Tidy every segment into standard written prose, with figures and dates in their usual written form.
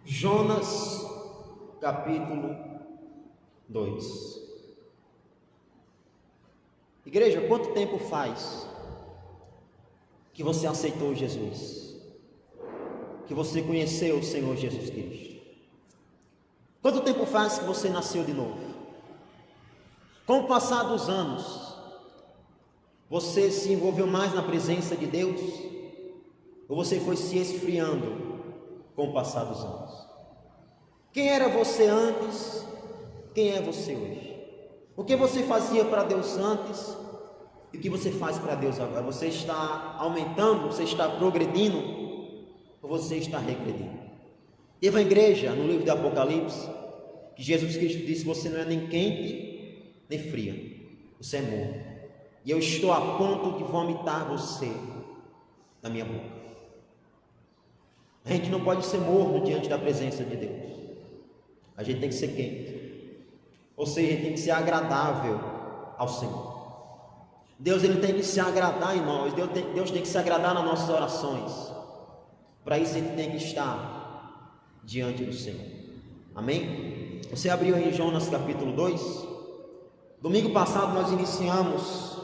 Jonas, capítulo 2. Igreja, quanto tempo faz que você aceitou Jesus? Que você conheceu o Senhor Jesus Cristo? Quanto tempo faz que você nasceu de novo? Com o passar dos anos, você se envolveu mais na presença de Deus? Ou você foi se esfriando com o passar dos anos? Quem era você antes? Quem é você hoje? O que você fazia para Deus antes e o que você faz para Deus agora? Você está aumentando? Você está progredindo? Ou você está regredindo? Teve uma igreja no livro de Apocalipse que Jesus Cristo disse: você não é nem quente nem fria, você é morno, e eu estou a ponto de vomitar você da minha boca. A gente não pode ser morno diante da presença de Deus. A gente tem que ser quente. Ou seja, a gente tem que ser agradável ao Senhor. Deus ele tem que se agradar em nós. Deus tem que se agradar nas nossas orações. Para isso a gente tem que estar diante do Senhor. Amém? Você abriu aí Jonas capítulo 2. Domingo passado nós iniciamos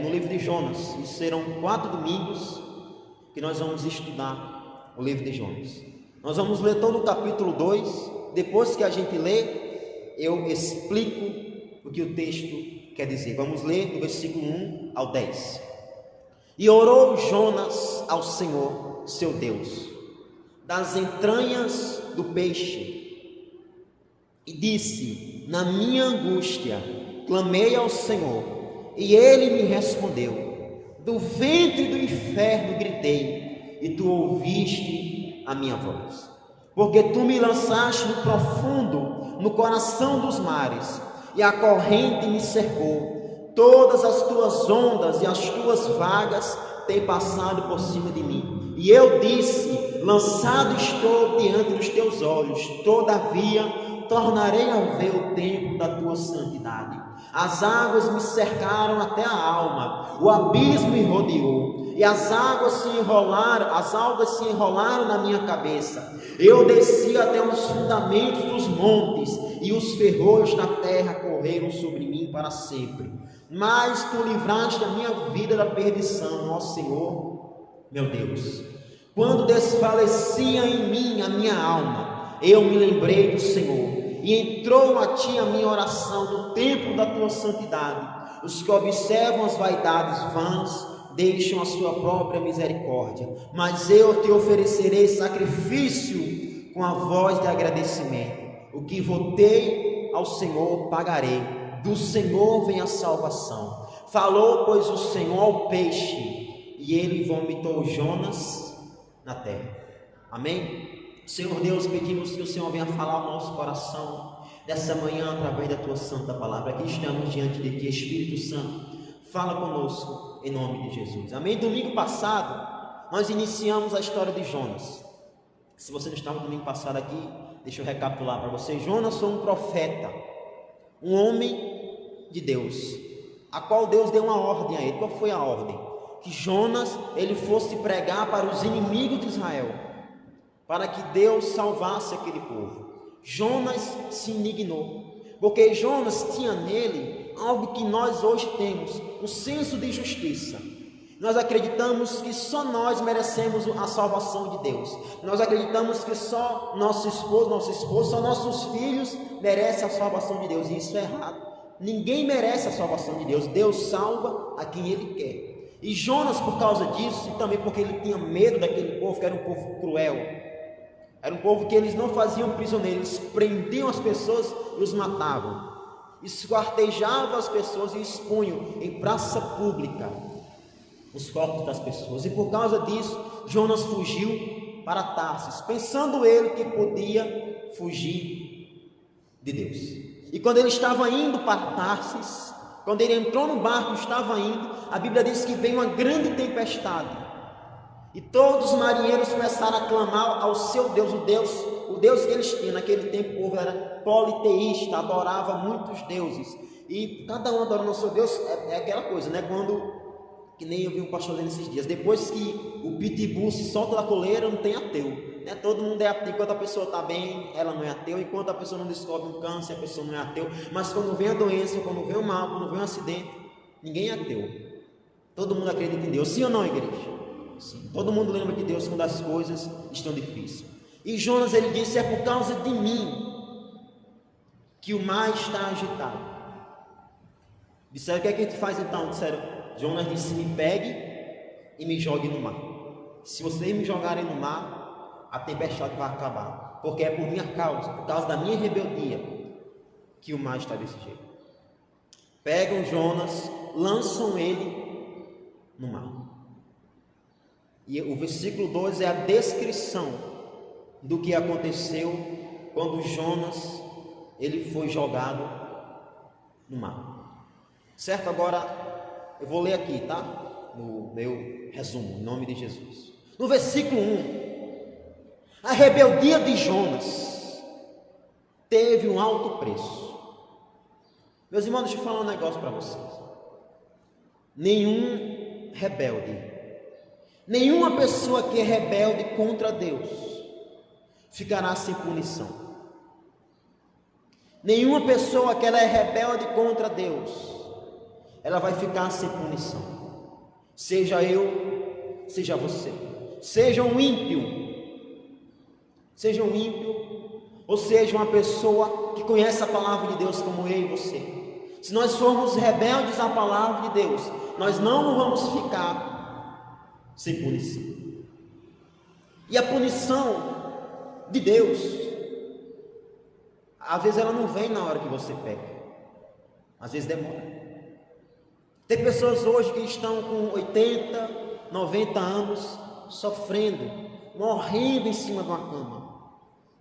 no livro de Jonas. E serão 4 domingos que nós vamos estudar o livro de Jonas. Nós vamos ler todo o capítulo 2. Depois que a gente lê, eu explico o que o texto quer dizer. Vamos ler do versículo 1 ao 10. E orou Jonas ao Senhor, seu Deus, das entranhas do peixe, e disse: na minha angústia clamei ao Senhor, e ele me respondeu. Do ventre do inferno gritei, e tu ouviste a minha voz. Porque tu me lançaste no profundo, no coração dos mares, e a corrente me cercou. Todas as tuas ondas e as tuas vagas têm passado por cima de mim. E eu disse: lançado estou diante dos teus olhos, todavia tornarei a ver o tempo da tua santidade. As águas me cercaram até a alma, o abismo me rodeou, e as algas se enrolaram na minha cabeça. Eu desci até os fundamentos dos montes, e os ferrolhos da terra correram sobre mim para sempre. Mas tu livraste a minha vida da perdição, ó Senhor, meu Deus. Quando desfalecia em mim a minha alma, eu me lembrei do Senhor, e entrou a ti a minha oração no templo da tua santidade. Os que observam as vaidades vãs deixam a sua própria misericórdia, mas eu te oferecerei sacrifício com a voz de agradecimento. O que votei ao Senhor pagarei, do Senhor vem a salvação. Falou, pois, o Senhor ao peixe, e ele vomitou Jonas na terra. Amém? Senhor Deus, pedimos que o Senhor venha falar ao nosso coração nessa manhã através da tua santa palavra. Aqui estamos diante de ti, Espírito Santo, fala conosco em nome de Jesus. Amém? Domingo passado nós iniciamos a história de Jonas. Se você não estava no domingo passado aqui, deixa eu recapitular para você. Jonas foi um profeta, um homem de Deus, a qual Deus deu uma ordem a ele. Qual foi a ordem? Que Jonas ele fosse pregar para os inimigos de Israel, para que Deus salvasse aquele povo. Jonas se indignou, porque Jonas tinha nele algo que nós hoje temos, um senso de justiça. Nós acreditamos que só nós merecemos a salvação de Deus. Nós acreditamos que só nosso esposo, só nossos filhos merecem a salvação de Deus. E isso é errado. Ninguém merece a salvação de Deus. Deus salva a quem Ele quer. E Jonas, por causa disso, e também porque ele tinha medo daquele povo, que era um povo cruel, era um povo que eles não faziam prisioneiros, eles prendiam as pessoas e os matavam, esquartejavam as pessoas e expunham em praça pública os corpos das pessoas. E por causa disso, Jonas fugiu para Tarsis, pensando ele que podia fugir de Deus. E quando ele estava indo para Tarsis, quando ele entrou no barco e estava indo, a Bíblia diz que veio uma grande tempestade. E todos os marinheiros começaram a clamar ao seu Deus, o Deus que eles tinham. Naquele tempo o povo era politeísta, adorava muitos deuses. E cada um adorando o seu Deus, é aquela coisa, né? Que nem eu vi o pastor dizendo esses dias, depois que o pitbull se solta da coleira, não tem ateu. né? Todo mundo é ateu. Enquanto a pessoa está bem, ela não é ateu. Enquanto a pessoa não descobre um câncer, a pessoa não é ateu. Mas quando vem a doença, quando vem o mal, quando vem um acidente, ninguém é ateu. Todo mundo acredita em Deus. Sim ou não, igreja? Sim. Todo mundo lembra de Deus quando as coisas estão difíceis. E Jonas, ele disse: é por causa de mim que o mar está agitado. Disseram: o que é que a gente faz então? Disseram: Jonas disse: me pegue e me jogue no mar. Se vocês me jogarem no mar, a tempestade vai acabar, porque é por minha causa, por causa da minha rebeldia, que o mar está desse jeito. Pegam Jonas, lançam ele no mar. E o versículo 2 é a descrição do que aconteceu quando Jonas ele foi jogado no mar. Certo? Agora eu vou ler aqui, tá? No meu resumo, em nome de Jesus. No versículo 1, a rebeldia de Jonas teve um alto preço. Meus irmãos, deixa eu falar um negócio para vocês. Nenhum rebelde, nenhuma pessoa que é rebelde contra Deus ficará sem punição. Nenhuma pessoa que ela é rebelde contra Deus, ela vai ficar sem punição. Seja eu, seja você. Seja um ímpio, ou seja uma pessoa que conhece a palavra de Deus como eu e você. Se nós formos rebeldes à palavra de Deus, nós não vamos ficar sem punição. E a punição de Deus, às vezes ela não vem na hora que você peca, às vezes demora. Tem pessoas hoje que estão com 80, 90 anos, sofrendo, morrendo em cima de uma cama,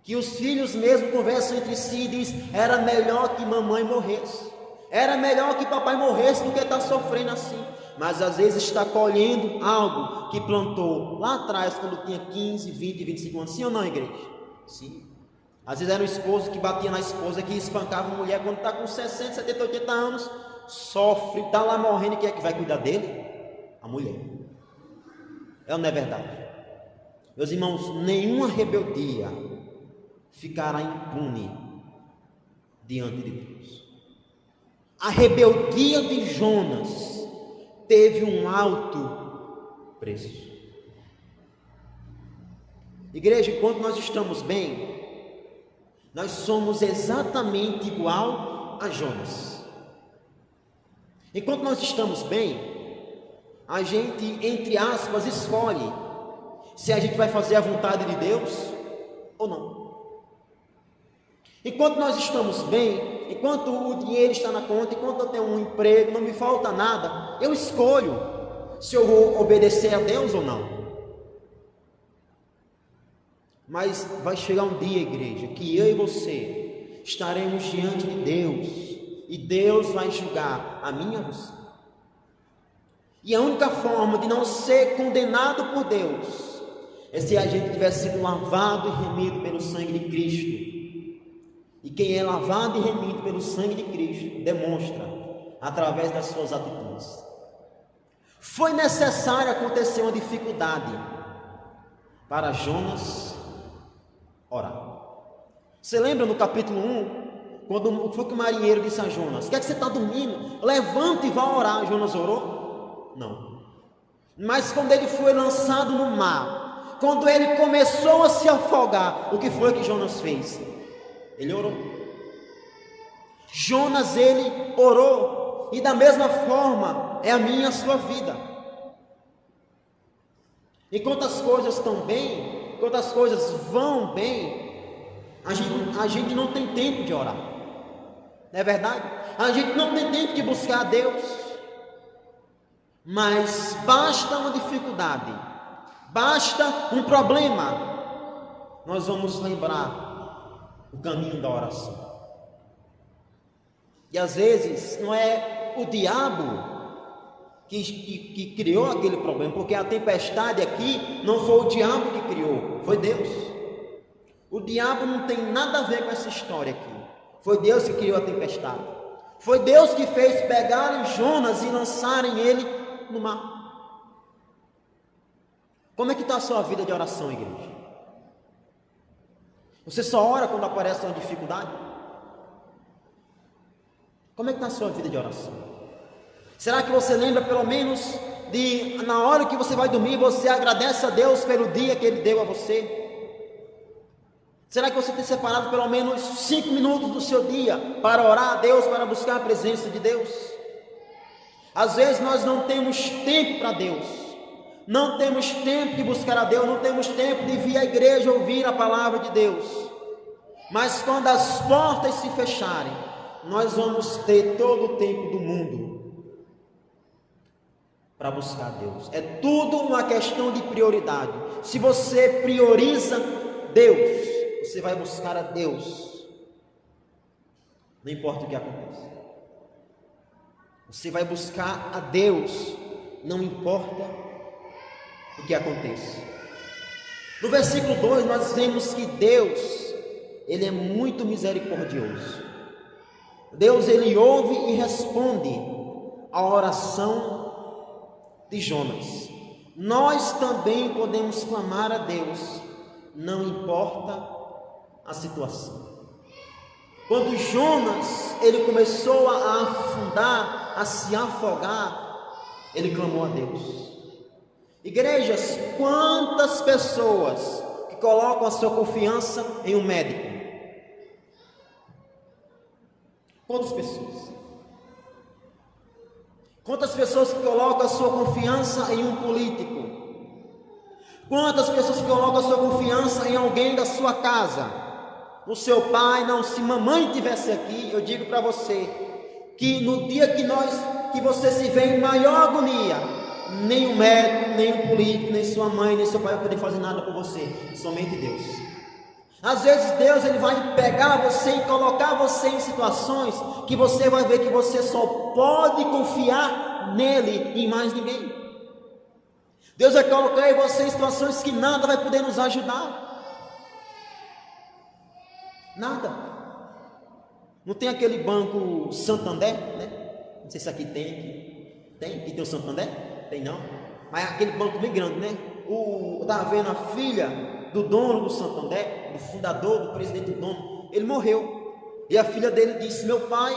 que os filhos mesmo conversam entre si e dizem: era melhor que mamãe morresse, era melhor que papai morresse do que estar sofrendo assim. Mas às vezes está colhendo algo que plantou lá atrás, quando tinha 15, 20, 25 anos. Sim ou não, igreja? Sim. Às vezes era o esposo que batia na esposa, que espancava a mulher. Quando está com 60, 70, 80 anos, sofre, está lá morrendo. Quem é que vai cuidar dele? A mulher. É ou não é verdade? Meus irmãos, nenhuma rebeldia ficará impune diante de Deus. A rebeldia de Jonas teve um alto preço. Igreja, enquanto nós estamos bem, nós somos exatamente igual a Jonas. Enquanto nós estamos bem, a gente, entre aspas, escolhe se a gente vai fazer a vontade de Deus ou não. Enquanto nós estamos bem, enquanto o dinheiro está na conta, enquanto eu tenho um emprego, não me falta nada, eu escolho se eu vou obedecer a Deus ou não. Mas vai chegar um dia, igreja, que eu e você estaremos diante de Deus, e Deus vai julgar a mim e a você. E a única forma de não ser condenado por Deus é se a gente tiver sido lavado e remido pelo sangue de Cristo. E quem é lavado e remido pelo sangue de Cristo demonstra através das suas atitudes. Foi necessário acontecer uma dificuldade para Jonas orar. Você lembra no capítulo 1, quando foi que o marinheiro disse a Jonas: o que é que você está dormindo? Levanta e vá orar. Jonas orou? Não. Mas quando ele foi lançado no mar, quando ele começou a se afogar, o que foi que Jonas fez? Ele orou. Jonas, ele orou. E da mesma forma é a minha e a sua vida. Enquanto as coisas estão bem, enquanto as coisas vão bem, a gente não tem tempo de orar. Não é verdade? A gente não tem tempo de buscar a Deus. Mas basta uma dificuldade, basta um problema, nós vamos lembrar o caminho da oração. E às vezes não é o diabo que criou aquele problema, porque a tempestade aqui não foi o diabo que criou, foi Deus. O diabo não tem nada a ver com essa história aqui. Foi Deus que criou a tempestade. Foi Deus que fez pegarem Jonas e lançarem ele no mar. Como é que está a sua vida de oração, igreja? Você só ora quando aparece uma dificuldade? Como é que está a sua vida de oração? Será que você lembra pelo menos de, na hora que você vai dormir, você agradece a Deus pelo dia que Ele deu a você? Será que você tem separado pelo menos 5 minutos do seu dia para orar a Deus, para buscar a presença de Deus? Às vezes nós não temos tempo para Deus, não temos tempo de buscar a Deus, não temos tempo de vir à igreja ouvir a palavra de Deus. Mas quando as portas se fecharem, nós vamos ter todo o tempo do mundo para buscar a Deus. É tudo uma questão de prioridade. Se você prioriza Deus, você vai buscar a Deus, não importa o que aconteça. Você vai buscar a Deus, não importa o que aconteça. No versículo 2 nós vemos que Deus, Ele é muito misericordioso. Deus, Ele ouve e responde a oração de Jonas. Nós também podemos clamar a Deus, não importa a situação. Quando Jonas, ele começou a afundar, a se afogar, ele clamou a Deus. Igrejas, quantas pessoas que colocam a sua confiança em um médico? Quantas pessoas? Quantas pessoas que colocam a sua confiança em um político? Quantas pessoas que colocam a sua confiança em alguém da sua casa? No seu pai? Não, se mamãe estivesse aqui, eu digo para você, que no dia que você se vê em maior agonia, nem o médico, nem o político, nem sua mãe, nem seu pai vai poder fazer nada por você, somente Deus. Às vezes Deus, Ele vai pegar você e colocar você em situações que você vai ver que você só pode confiar nele e em mais ninguém. Deus vai colocar você em situações que nada vai poder nos ajudar. Nada. Não tem aquele banco Santander, né? Não sei se aqui tem. Tem? Aqui tem o Santander? Tem não. Mas aquele banco bem grande, né? Eu estava vendo a filha do dono do Santander, do fundador, do presidente do dono. Ele morreu. E a filha dele disse: meu pai,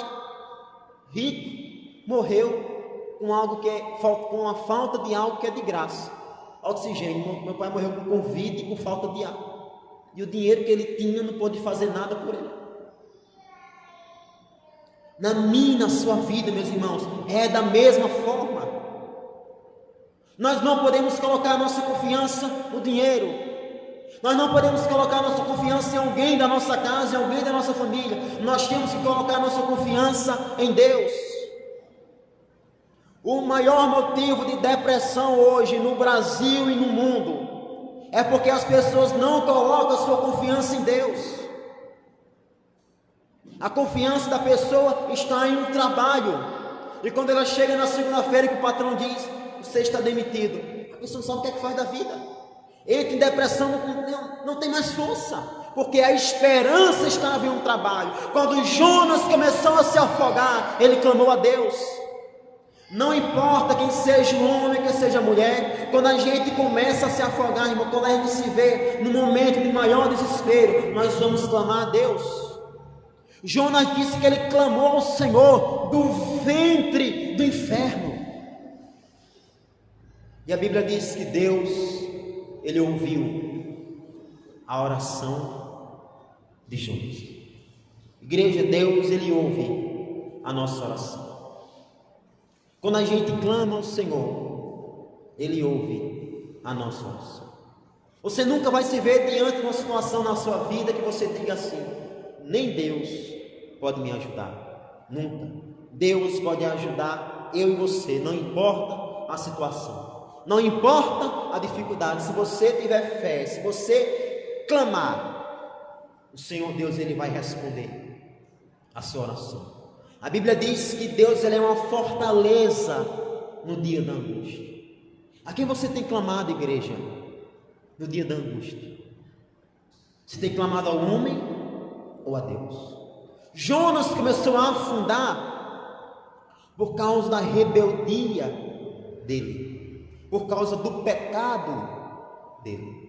rico, morreu com algo que com a falta de algo que é de graça. Oxigênio. Meu pai morreu com Covid e com falta de ar. E o dinheiro que ele tinha não pôde fazer nada por ele. Na minha, na sua vida, meus irmãos, é da mesma forma. Nós não podemos colocar a nossa confiança no dinheiro. Nós não podemos colocar a nossa confiança em alguém da nossa casa, em alguém da nossa família. Nós temos que colocar a nossa confiança em Deus. O maior motivo de depressão hoje no Brasil e no mundo é porque as pessoas não colocam a sua confiança em Deus. A confiança da pessoa está em um trabalho. E quando ela chega na segunda-feira que o patrão diz: você está demitido, a pessoa não sabe o que é que faz da vida. Entra em depressão, não tem mais força, porque a esperança estava em um trabalho. Quando Jonas começou a se afogar, ele clamou a Deus. Não importa quem seja o homem, quem seja a mulher, quando a gente começa a se afogar, irmão, quando a gente se vê no momento de maior desespero, nós vamos clamar a Deus. Jonas disse que ele clamou ao Senhor do ventre do inferno. E a Bíblia diz que Deus, Ele ouviu a oração de Jonas. Igreja, Deus, Ele ouve a nossa oração. Quando a gente clama ao Senhor, Ele ouve a nossa oração. Você nunca vai se ver diante de uma situação na sua vida que você diga assim: nem Deus pode me ajudar. Nunca. Deus pode ajudar eu e você, não importa a situação, não importa a dificuldade. Se você tiver fé, se você clamar, o Senhor Deus, Ele vai responder a sua oração. A Bíblia diz que Deus, Ele é uma fortaleza no dia da angústia. A quem você tem clamado, igreja, no dia da angústia? Você tem clamado ao homem ou a Deus? Jonas começou a afundar por causa da rebeldia dele, por causa do pecado dele.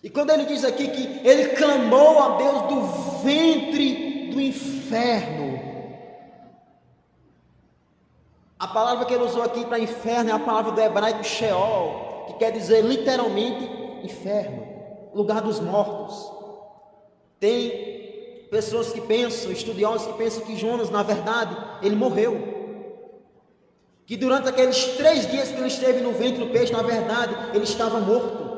E quando ele diz aqui que ele clamou a Deus do ventre do inferno, a palavra que ele usou aqui para inferno é a palavra do hebraico Sheol, que quer dizer literalmente inferno, lugar dos mortos. Tem pessoas que pensam, estudiosos que pensam que Jonas, na verdade, ele morreu. Que durante aqueles 3 dias que ele esteve no ventre do peixe, na verdade, ele estava morto.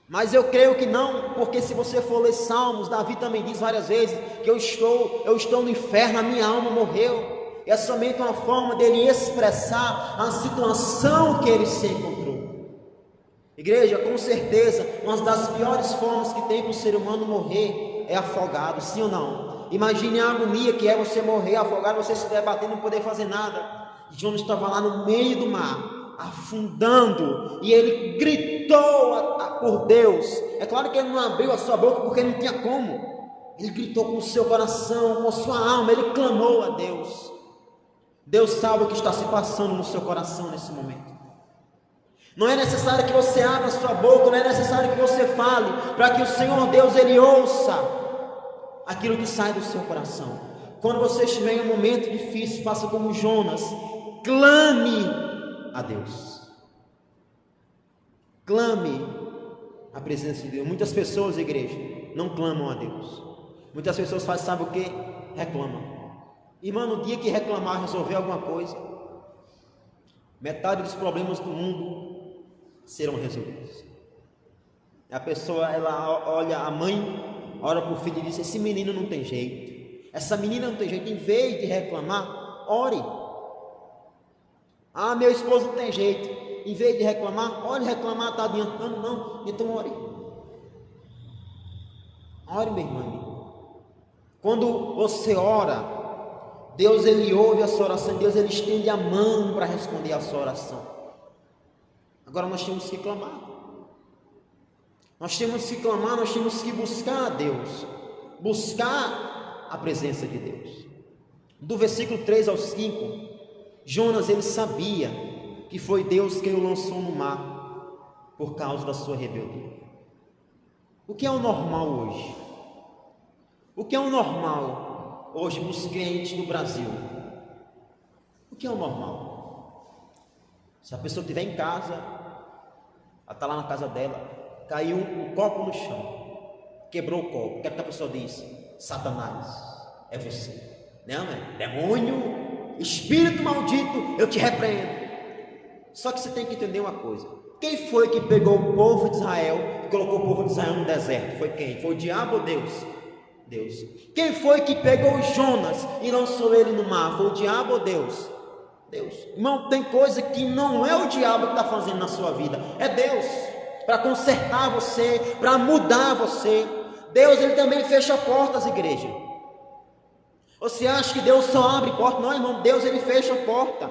Mas eu creio que não, porque se você for ler Salmos, Davi também diz várias vezes que eu estou no inferno, a minha alma morreu. É somente uma forma dele expressar a situação que ele se encontrou. Igreja, com certeza, uma das piores formas que tem para o ser humano morrer é afogado, sim ou não? Imagine a agonia que é você morrer afogado, você se debater e não poder fazer nada. Jonas estava lá no meio do mar, afundando, e ele gritou por Deus. É claro que ele não abriu a sua boca porque não tinha como. Ele gritou com o seu coração, com a sua alma, ele clamou a Deus. Deus sabe o que está se passando no seu coração nesse momento. Não é necessário que você abra a sua boca, não é necessário que você fale, para que o Senhor Deus, ele ouça aquilo que sai do seu coração. Quando você estiver em um momento difícil, faça como Jonas, clame a Deus. Clame a presença de Deus. Muitas pessoas, igreja, não clamam a Deus. Muitas pessoas fazem, sabe o que? Reclamam. Irmão, no dia que reclamar, resolver alguma coisa, metade dos problemas do mundo serão resolvidos. A pessoa, ela olha, a mãe ora para o filho e diz: esse menino não tem jeito, essa menina não tem jeito. Em vez de reclamar, ore. Ah, meu esposo não tem jeito. Em vez de reclamar, ore. Reclamar está adiantando? Não, então ore. Ore, meu irmão. Quando você ora, Deus, ele ouve a sua oração, Deus, ele estende a mão para responder a sua oração. Agora nós temos que clamar. Nós temos que clamar, nós temos que buscar a Deus, buscar a presença de Deus. Do versículo 3 ao 5, Jonas, ele sabia que foi Deus quem o lançou no mar por causa da sua rebeldia. O que é o normal hoje? O que é o normal hoje para os crentes do Brasil? O que é o normal? Se a pessoa estiver em casa, ela está lá na casa dela, caiu um copo no chão, quebrou o copo, o que é que a pessoa diz? Satanás, é você. Não, é demônio, espírito maldito, eu te repreendo. Só que você tem que entender uma coisa: quem foi que pegou o povo de Israel e colocou o povo de Israel no deserto? Foi quem? Foi o diabo ou Deus? Deus. Quem foi que pegou Jonas e lançou ele no mar? Foi o diabo ou Deus? Deus. Irmão, tem coisa que não é o diabo que está fazendo na sua vida, é Deus, para consertar você, para mudar você. Deus, ele também fecha portas, igreja. Você acha que Deus só abre porta? Não, irmão, Deus, ele fecha a porta.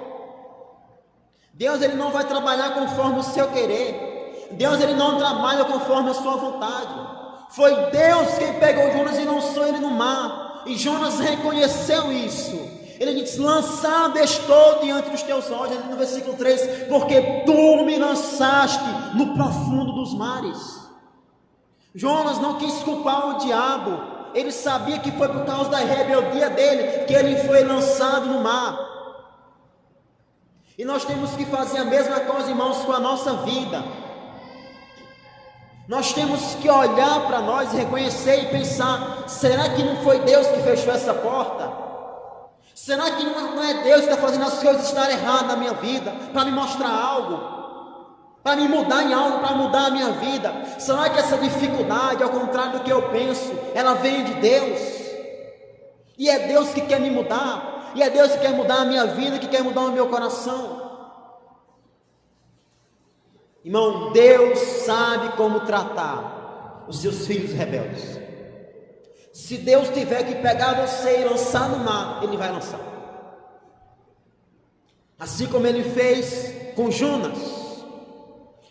Deus, ele não vai trabalhar conforme o seu querer. Deus, ele não trabalha conforme a sua vontade. Foi Deus quem pegou Jonas e lançou ele no mar. E Jonas reconheceu isso. Ele disse: lançado estou diante dos teus olhos. No versículo 3, porque tu me lançaste no profundo dos mares. Jonas não quis culpar o diabo. Ele sabia que foi por causa da rebeldia dele que ele foi lançado no mar. E nós temos que fazer a mesma coisa, irmãos, com a nossa vida. Nós temos que olhar para nós e reconhecer e pensar: será que não foi Deus que fechou essa porta? Será que não é Deus que está fazendo as coisas estarem erradas na minha vida, para me mostrar algo, para me mudar em algo, para mudar a minha vida? Será que essa dificuldade, ao contrário do que eu penso, ela vem de Deus? E é Deus que quer me mudar, e é Deus que quer mudar a minha vida, que quer mudar o meu coração. Irmão, Deus sabe como tratar os seus filhos rebeldes. Se Deus tiver que pegar você e lançar no mar, Ele vai lançar. Assim como Ele fez com Jonas.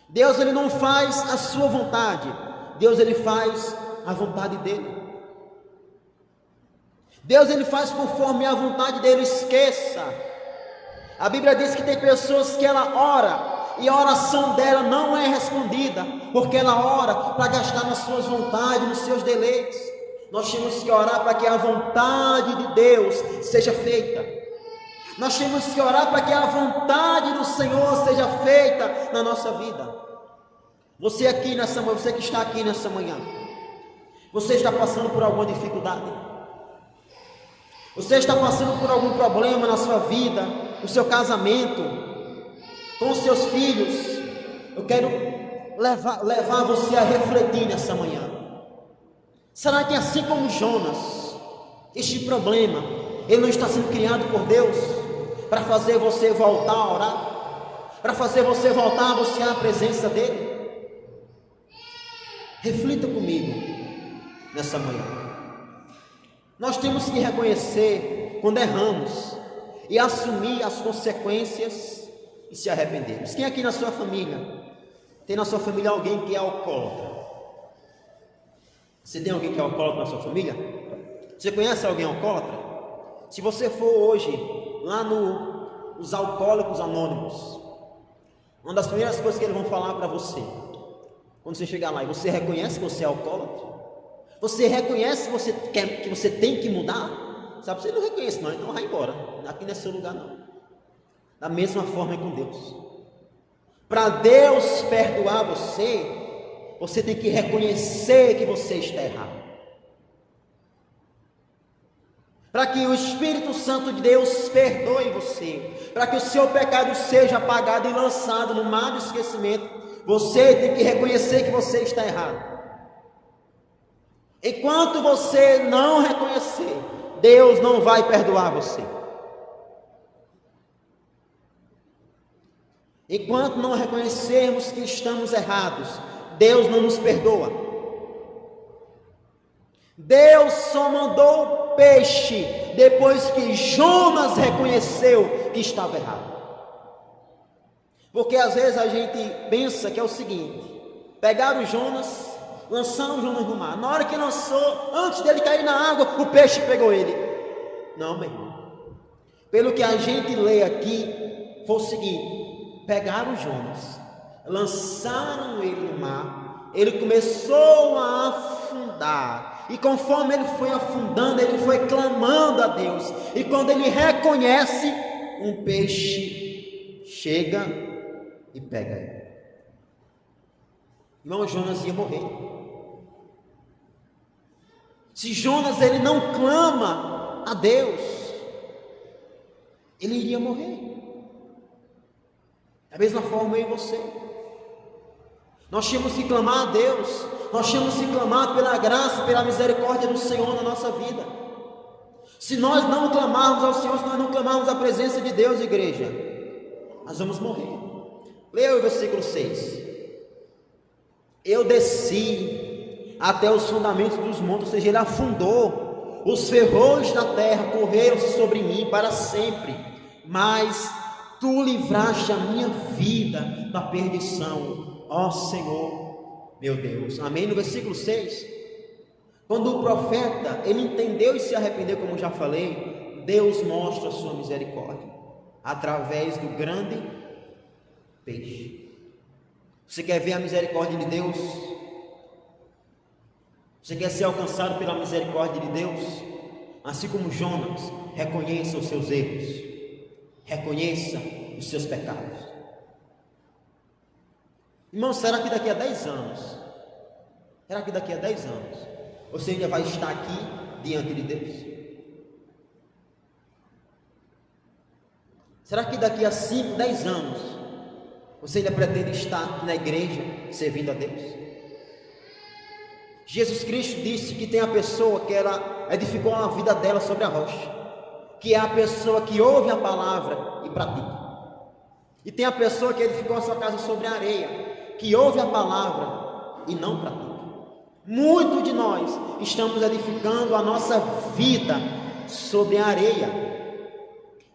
Deus, Ele não faz a sua vontade, Deus, Ele faz a vontade dEle. Deus, Ele faz conforme a vontade dEle. Esqueça. A Bíblia diz que tem pessoas que ela ora e a oração dela não é respondida, porque ela ora para gastar nas suas vontades, nos seus deleites. Nós temos que orar para que a vontade de Deus seja feita. Nós temos que orar para que a vontade do Senhor seja feita na nossa vida. Você aqui nessa manhã, você que está aqui nessa manhã, você está passando por alguma dificuldade? Você está passando por algum problema na sua vida, no seu casamento, com os seus filhos? Eu quero levar você a refletir nessa manhã. Será que assim como Jonas, este problema, ele não está sendo criado por Deus para fazer você voltar a orar? Para fazer você voltar a buscar a presença dEle? Reflita comigo nessa manhã. Nós temos que reconhecer quando erramos e assumir as consequências e se arrependermos. Quem aqui na sua família, tem na sua família alguém que é alcoólatra? Você tem alguém que é alcoólatra na sua família? Você conhece alguém alcoólatra? Se você for hoje lá nos Alcoólicos Anônimos, uma das primeiras coisas que eles vão falar para você, quando você chegar lá, e você reconhece que você é alcoólatra? Você reconhece que você tem que mudar? Sabe, você não reconhece não, então vai embora. Aqui não é seu lugar não. Da mesma forma é com Deus. Para Deus perdoar você, você tem que reconhecer que você está errado. Para que o Espírito Santo de Deus perdoe você, para que o seu pecado seja apagado e lançado no mar do esquecimento, você tem que reconhecer que você está errado. Enquanto você não reconhecer, Deus não vai perdoar você. Enquanto não reconhecermos que estamos errados, Deus não nos perdoa. Deus só mandou peixe depois que Jonas reconheceu que estava errado. Porque às vezes a gente pensa que é o seguinte: pegaram Jonas, lançaram Jonas no mar. Na hora que lançou, antes dele cair na água, o peixe pegou ele. Não, meu irmão. Pelo que a gente lê aqui, foi o seguinte: pegaram Jonas, lançaram ele no mar, ele começou a afundar, e conforme ele foi afundando, ele foi clamando a Deus, e quando ele reconhece, um peixe chega e pega ele. Irmão, Jonas ia morrer. Se Jonas ele não clama a Deus, ele iria morrer. Da mesma forma eu e você. Nós temos que clamar a Deus, nós temos que clamar pela graça, pela misericórdia do Senhor na nossa vida. Se nós não clamarmos ao Senhor, se nós não clamarmos a presença de Deus, igreja, nós vamos morrer. Leia o versículo 6. Eu desci até os fundamentos dos montes, ou seja, ele afundou, os ferrolhos da terra correram-se sobre mim para sempre, mas tu livraste a minha vida da perdição, ó Senhor, meu Deus. Amém? No versículo 6, quando o profeta, ele entendeu e se arrependeu, como já falei, Deus mostra a sua misericórdia, através do grande peixe. Você quer ver a misericórdia de Deus? Você quer ser alcançado pela misericórdia de Deus? Assim como Jonas, reconheça os seus erros, reconheça os seus pecados. Irmão, será que daqui a 10 anos, você ainda vai estar aqui diante de Deus? Será que daqui a 5, 10 anos, você ainda pretende estar na igreja servindo a Deus? Jesus Cristo disse que tem a pessoa que ela edificou a vida dela sobre a rocha, que é a pessoa que ouve a palavra e pratica. E tem a pessoa que edificou a sua casa sobre a areia, que ouve a palavra e não pratica. Muitos de nós estamos edificando a nossa vida sobre a areia.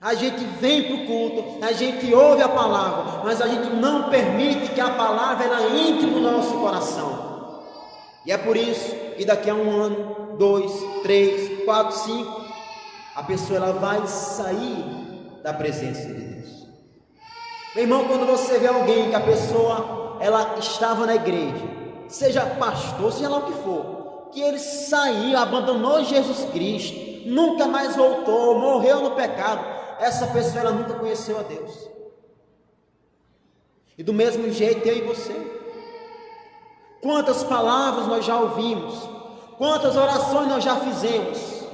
A gente vem para o culto, a gente ouve a palavra, mas a gente não permite que a palavra ela entre no nosso coração. E é por isso que daqui a 1 ano, 2, 3, 4, 5, a pessoa ela vai sair da presença de Deus. Meu irmão, quando você vê alguém que a pessoa, ela estava na igreja, seja pastor, seja lá o que for, que ele saiu, abandonou Jesus Cristo, nunca mais voltou, morreu no pecado, essa pessoa, ela nunca conheceu a Deus. E do mesmo jeito eu e você, quantas palavras nós já ouvimos, quantas orações nós já fizemos,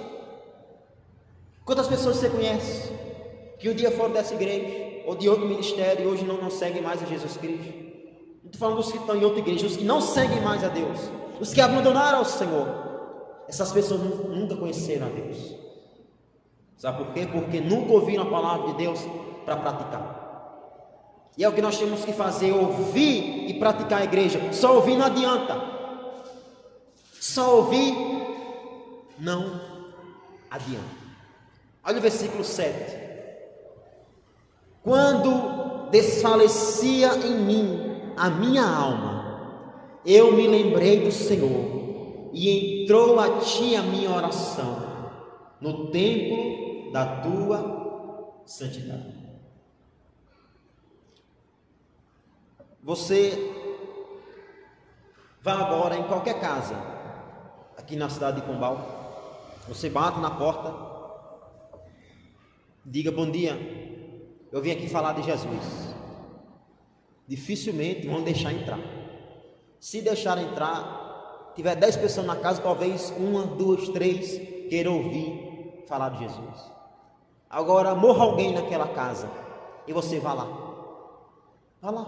quantas pessoas você conhece, que um dia foram dessa igreja, ou de outro ministério, e hoje não seguem mais a Jesus Cristo. Não estou falando dos que estão em outra igreja, os que não seguem mais a Deus, os que abandonaram o Senhor. Essas pessoas nunca conheceram a Deus. Sabe por quê? Porque nunca ouviram a palavra de Deus para praticar. E é o que nós temos que fazer, ouvir e praticar a igreja. Só ouvir não adianta. Só ouvir não adianta. Olha o versículo 7. Quando desfalecia em mim a minha alma, eu me lembrei do Senhor, e entrou a ti a minha oração, no templo da tua santidade. Você vá agora em qualquer casa, aqui na cidade de Pombal, você bate na porta, diga: bom dia, eu vim aqui falar de Jesus. Dificilmente vão deixar entrar. Se deixar entrar, tiver 10 pessoas na casa, talvez 1, 2, 3 queiram ouvir falar de Jesus. Agora, morra alguém naquela casa e você vá lá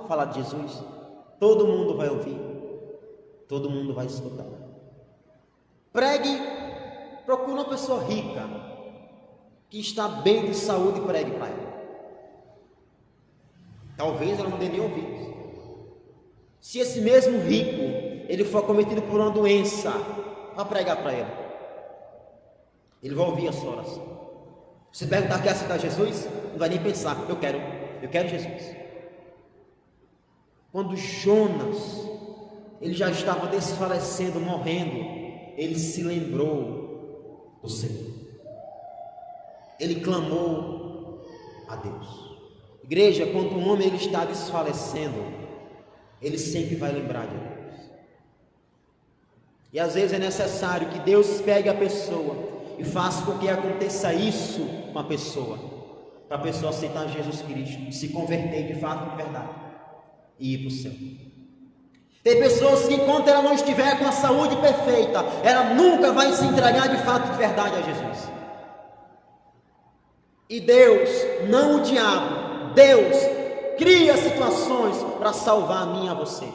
falar de Jesus. Todo mundo vai ouvir, todo mundo vai escutar. Pregue, procure uma pessoa rica que está bem de saúde e pregue para ela. Talvez ela não dê nem ouvidos. Se esse mesmo rico, ele for cometido por uma doença, vá pregar para ele. Ele vai ouvir a sua oração. Se perguntar: quer aceitar Jesus? Não vai nem pensar: eu quero Jesus. Quando Jonas, ele já estava desfalecendo, morrendo, ele se lembrou do Senhor. Ele clamou a Deus. Igreja, quando um homem ele está desfalecendo, ele sempre vai lembrar de Deus. E às vezes é necessário que Deus pegue a pessoa e faça com que aconteça isso com a pessoa, para a pessoa aceitar Jesus Cristo, se converter de fato, de verdade, e ir para o céu. Tem pessoas que, enquanto ela não estiver com a saúde perfeita, ela nunca vai se entregar de fato, de verdade a Jesus. E Deus, não o diabo, Deus cria situações para salvar a mim e a você.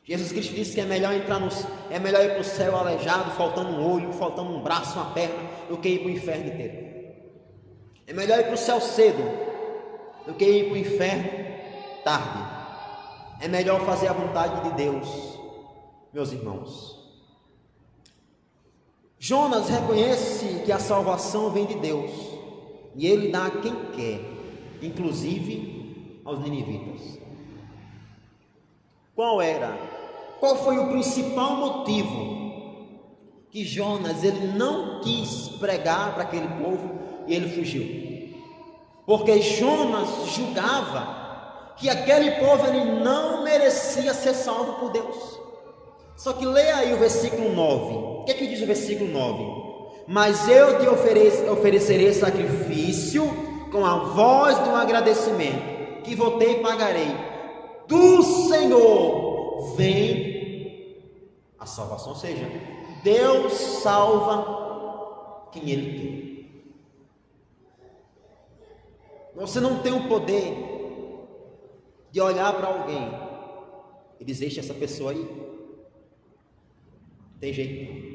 Jesus Cristo disse que é melhor ir para o céu aleijado, faltando um olho, faltando um braço, uma perna, do que ir para o inferno inteiro. É melhor ir para o céu cedo do que ir para o inferno tarde. É melhor fazer a vontade de Deus, meus irmãos. Jonas reconhece que a salvação vem de Deus, e ele dá a quem quer, inclusive aos ninivitas. Qual foi o principal motivo que Jonas ele não quis pregar para aquele povo e ele fugiu? Porque Jonas julgava que aquele povo ele não merecia ser salvo por Deus. Só que leia aí o versículo 9. O que é que diz o versículo 9? Mas eu te oferecerei sacrifício com a voz de um agradecimento, que votei e pagarei. Do Senhor vem a salvação. Ou seja, Deus salva quem Ele quer. Você não tem o poder de olhar para alguém e dizer: deixa essa pessoa aí. Tem jeito.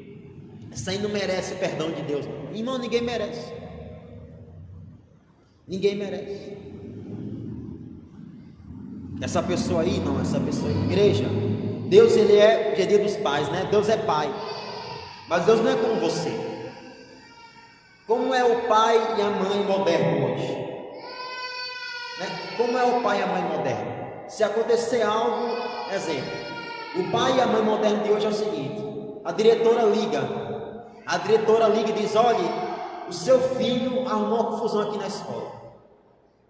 Essa aí não merece o perdão de Deus. Irmão, ninguém merece. Ninguém merece. Essa pessoa aí, não, essa pessoa aí. Igreja, Deus ele é dia dos pais, né? Deus é pai. Mas Deus não é como você. Como é o pai e a mãe moderno hoje? Né? Como é o pai e a mãe moderno? Se acontecer algo, exemplo, o pai e a mãe moderno de hoje é o seguinte: a diretora liga e diz: olhe, o seu filho arrumou uma confusão aqui na escola.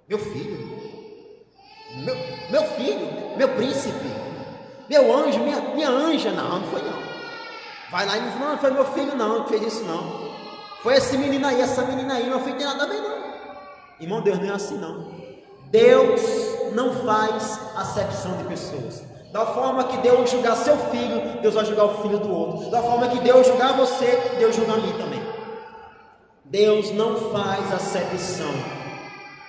Meu filho? Meu filho, meu príncipe, meu anjo, minha anja. Não foi não. Vai lá e diz, não foi meu filho não que fez isso não. Foi esse menino aí, essa menina aí, meu filho tem nada a ver não. Irmão, Deus não é assim não. Deus não faz acepção de pessoas. Da forma que Deus julgar seu filho, Deus vai julgar o filho do outro. Da forma que Deus julgar você, Deus julga a mim também. Deus não faz acepção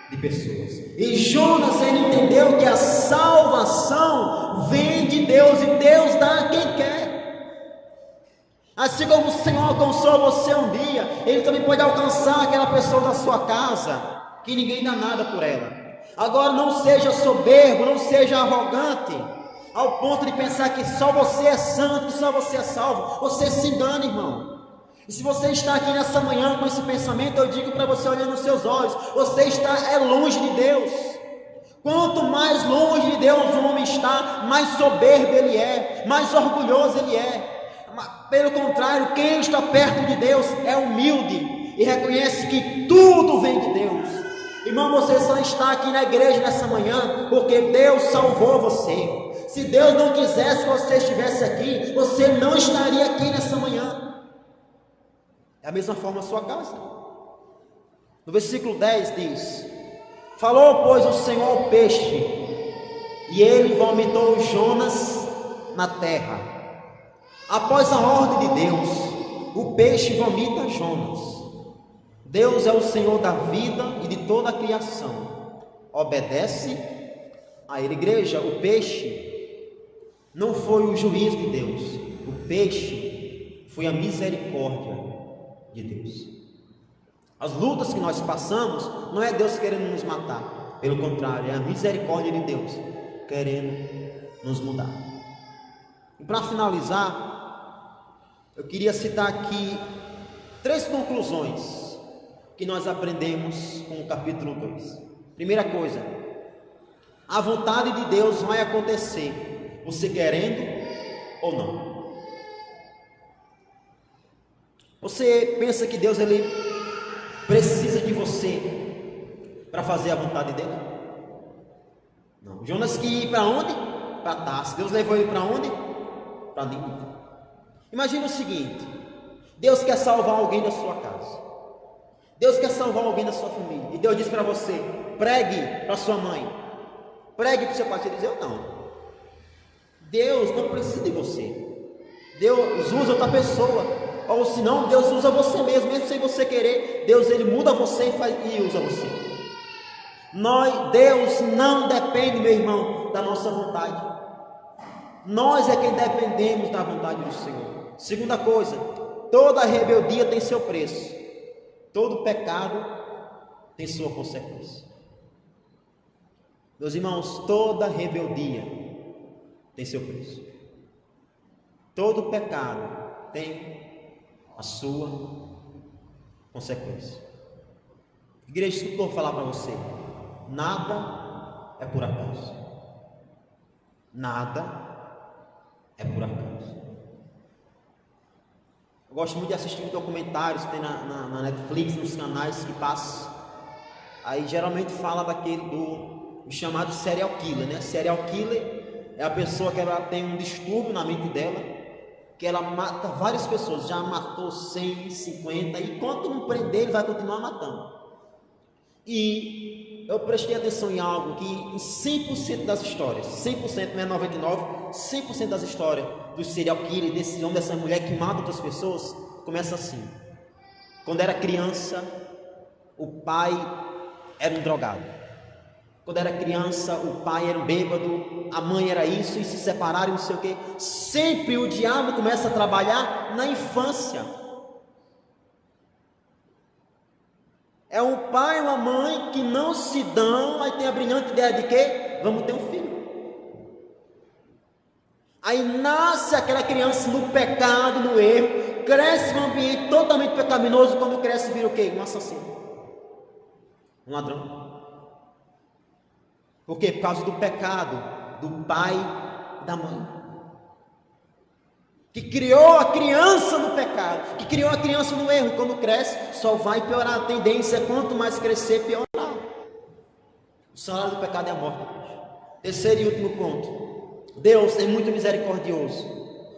de pessoas. E Jonas, ele entendeu que a salvação vem de Deus, e Deus dá a quem quer. Assim como o Senhor alcançou você um dia, Ele também pode alcançar aquela pessoa da sua casa, que ninguém dá nada por ela. Agora não seja soberbo, não seja arrogante, ao ponto de pensar que só você é santo, que só você é salvo. Você se engana, irmão. E se você está aqui nessa manhã com esse pensamento, eu digo para você, olhando nos seus olhos, você está longe de Deus. Quanto mais longe de Deus o homem está, mais soberbo ele é, mais orgulhoso ele é. Pelo contrário, quem está perto de Deus é humilde e reconhece que tudo vem de Deus. Irmão, você só está aqui na igreja nessa manhã porque Deus salvou você. Se Deus não quisesse que você estivesse aqui, você não estaria aqui nessa manhã. É a mesma forma a sua casa. No versículo 10 diz: falou, pois, o Senhor ao peixe, e ele vomitou Jonas na terra. Após a ordem de Deus, o peixe vomita Jonas. Deus é o Senhor da vida e de toda a criação. Obedece a ele. Igreja, o peixe não foi o juízo de Deus. O peixe foi a misericórdia de Deus. As lutas que nós passamos, não é Deus querendo nos matar. Pelo contrário, é a misericórdia de Deus querendo nos mudar. E para finalizar, eu queria citar aqui 3 conclusões que nós aprendemos com o capítulo 2. Primeira coisa, a vontade de Deus vai acontecer, você querendo ou não. Você pensa que Deus ele precisa de você para fazer a vontade dele? Não. Jonas que ia para onde? Para Tarso. Deus levou ele para onde? Para Nínive. Imagina o seguinte: Deus quer salvar alguém da sua casa, Deus quer salvar alguém da sua família, e Deus diz para você: pregue para sua mãe, pregue para o seu pai. Você diz: eu não. Deus não precisa de você, Deus usa outra pessoa, ou se não, Deus usa você mesmo sem você querer. Deus ele muda você e usa você. Deus não depende, meu irmão, da nossa vontade. Nós é quem dependemos da vontade do Senhor. Segunda coisa, toda rebeldia tem seu preço, todo pecado tem sua consequência. Meus irmãos, toda rebeldia tem seu preço, todo pecado tem a sua consequência. Igreja, isso que eu vou falar para você, nada é por acaso, nada é por acaso. Eu gosto muito de assistir documentários que tem na Netflix, nos canais que passam. Aí geralmente fala daquele do chamado serial killer, né? Serial killer é a pessoa que ela tem um distúrbio na mente dela, que ela mata várias pessoas, já matou 100, 50, e enquanto não prender, ele vai continuar matando. E eu prestei atenção em algo que em 100% das histórias, 100% não é 99%, 100% das histórias do serial killer, desse homem, dessa mulher que mata outras pessoas, começa assim: quando era criança, o pai era um drogado, quando era criança, o pai era um bêbado, a mãe era isso, e se separaram, não sei o que. Sempre o diabo começa a trabalhar na infância. É um pai e uma mãe que não se dão, aí tem a brilhante ideia de que vamos ter um filho. Aí nasce aquela criança no pecado, no erro, cresce num ambiente totalmente pecaminoso. Quando cresce, vira o quê? Um assassino, um ladrão. Por quê? Por causa do pecado do pai e da mãe, que criou a criança no pecado, que criou a criança no erro. E quando cresce, só vai piorar. A tendência é quanto mais crescer, piorar. O salário do pecado é a morte. Terceiro e último ponto. Deus é muito misericordioso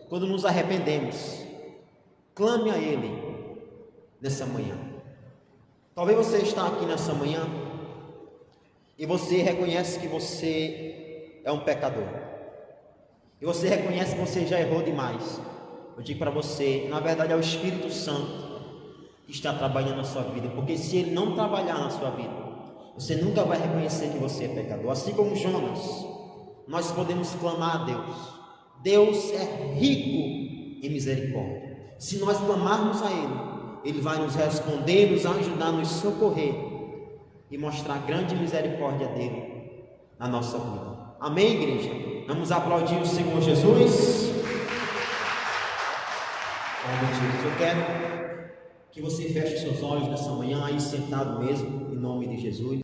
quando nos arrependemos. Clame a Ele nessa manhã. Talvez você está aqui nessa manhã e você reconhece que você é um pecador. E você reconhece que você já errou demais. Eu digo para você, na verdade é o Espírito Santo que está trabalhando na sua vida. Porque se Ele não trabalhar na sua vida, você nunca vai reconhecer que você é pecador. Assim como Jonas, nós podemos clamar a Deus. Deus é rico em misericórdia. Se nós clamarmos a Ele, Ele vai nos responder, nos ajudar, nos socorrer e mostrar a grande misericórdia dEle na nossa vida. Amém, igreja? Vamos aplaudir o Senhor Jesus. Eu quero que você feche seus olhos nessa manhã, aí sentado mesmo, em nome de Jesus.